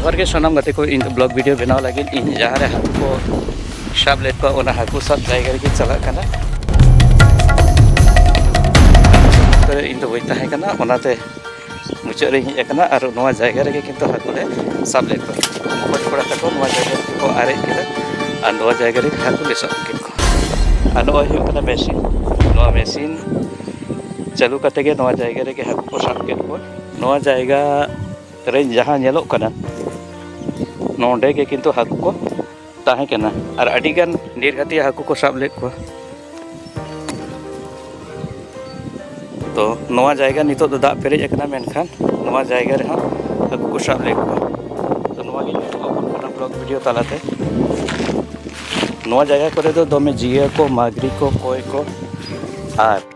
जोहार के सनाम गाते को इन ब्लॉग वीडियो बनाव लगे इन जहाँ रे हाकू को साब लेट को ओना हाकू सब जायगा रे चला कना तो इन तो बई ताहे कना ओनाते मुचाद रे हिज कना और नोआ जायगा रे किंतु हाकू ले साब लेट को मकज पड़ा तको नोआ जायगा रे को आरे केदा और नोआ जायगा रे हाकू ले सब के को और नोआ हुई कना मेसिन नोआ मेसिन चालू करते के नोआ जायगा रे के हाकू को साब के को नोआ जायगा रे जहाँ नेलोक कना नोंडे के किंतु हाकू को ताहे कना और अडिगान ढेर खाती हाकू को साब लेट को तो नोआ जायगा नितो तो दाग पेरेज कना मेनखान नोआ जायगा रे हाकू को साब लेट को तो नोआ गे ब्लॉग वीडियो तालाते नोआ जायगा करे दो दमे जिया को मागरी को कोय को और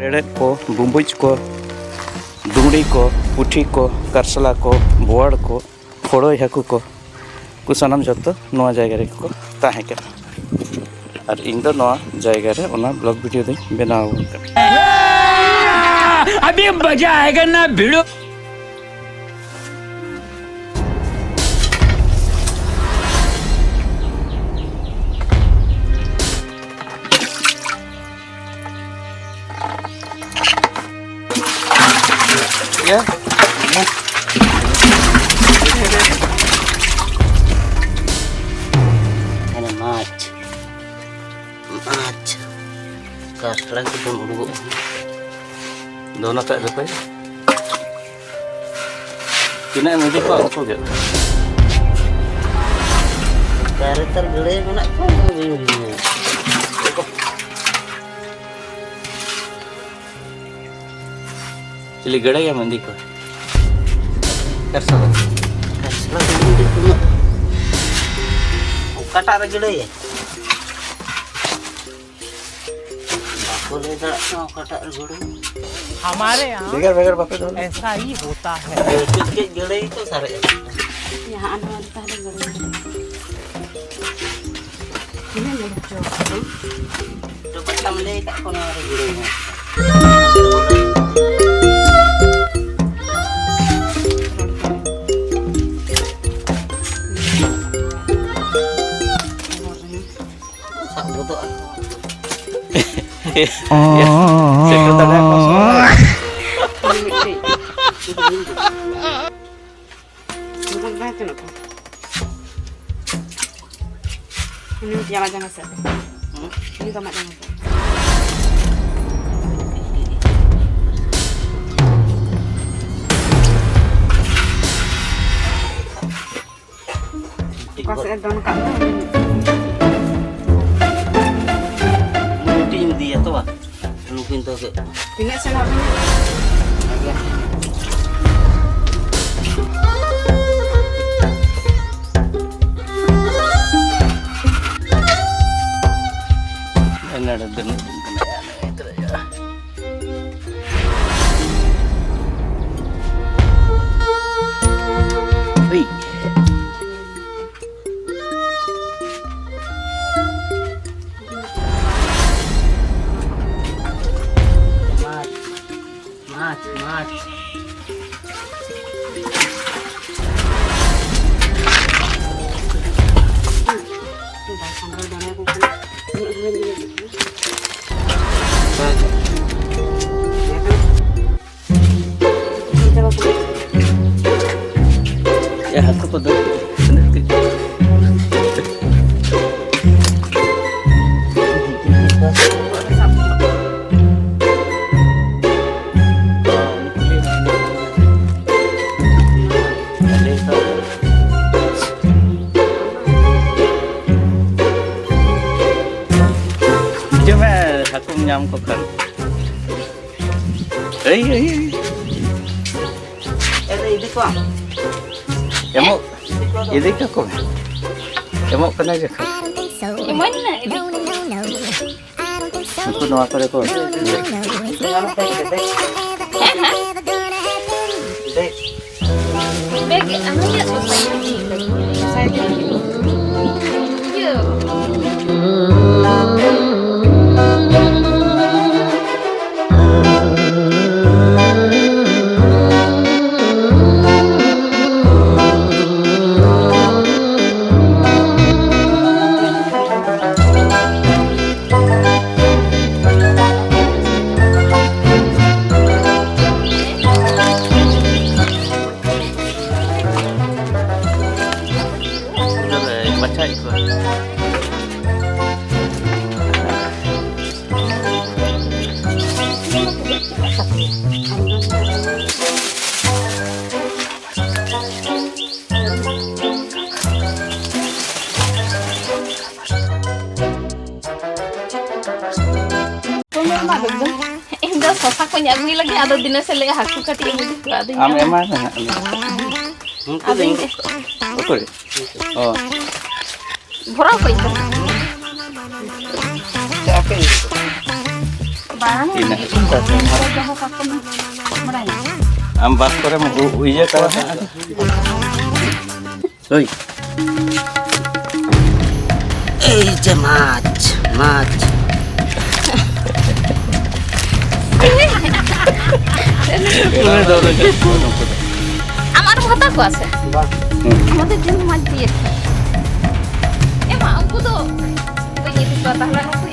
रेड़े को बुम्बुज को डुंगड़ी को पुठी को करसला को बोआड़ को फोड़ोय हाकू को सानाम जतो नोआ जायगा रे को ताहे कना और इन दो नोआ जायगा रे ओना ब्लॉग वीडियो दे बनाव अभी मजा आएगा ना भिड़ो ya Ada mac kasra itu dulu दोनों tak ada pay kina mudi ko ako ge dari tergede mana ko चली गड़ा या मंदी को करसला ini cuma kata gede ya boleh tak kata gede हमारे यहाँ बेगर बेगर बापे दो ऐसा ही होता है के gede itu sare यहाँ आने वाले पहले गड़े ini lucu coba kamu lihat tak kono ada gede sekretariat bukan banyak loh ini jangan set ini tomat jangan set kasih daun kacang tim dia tuh ah mungkin tuh ke ini senang ada den itu ya Wih. Mac. Ya aku pada aku nyam ko kan ini kok emo ini ko emo kana je ka gimana ini aku no akare ko Bagi, ano ya saya lagi ada dinas lagi haku kati yang itu ada Am yang emang na. Untuk ada yang ini. Betul. Oh. berapa itu Siapa ini? barang Ina. ada jauh kaku mereka Am bas kore mo uya kara. Oi. এই যে মাছ মাছ আমার ভাতা কো আছে আমাদের জন্য মাছ দিয়ে এমা আমাকে তো ওই itu tahanan aku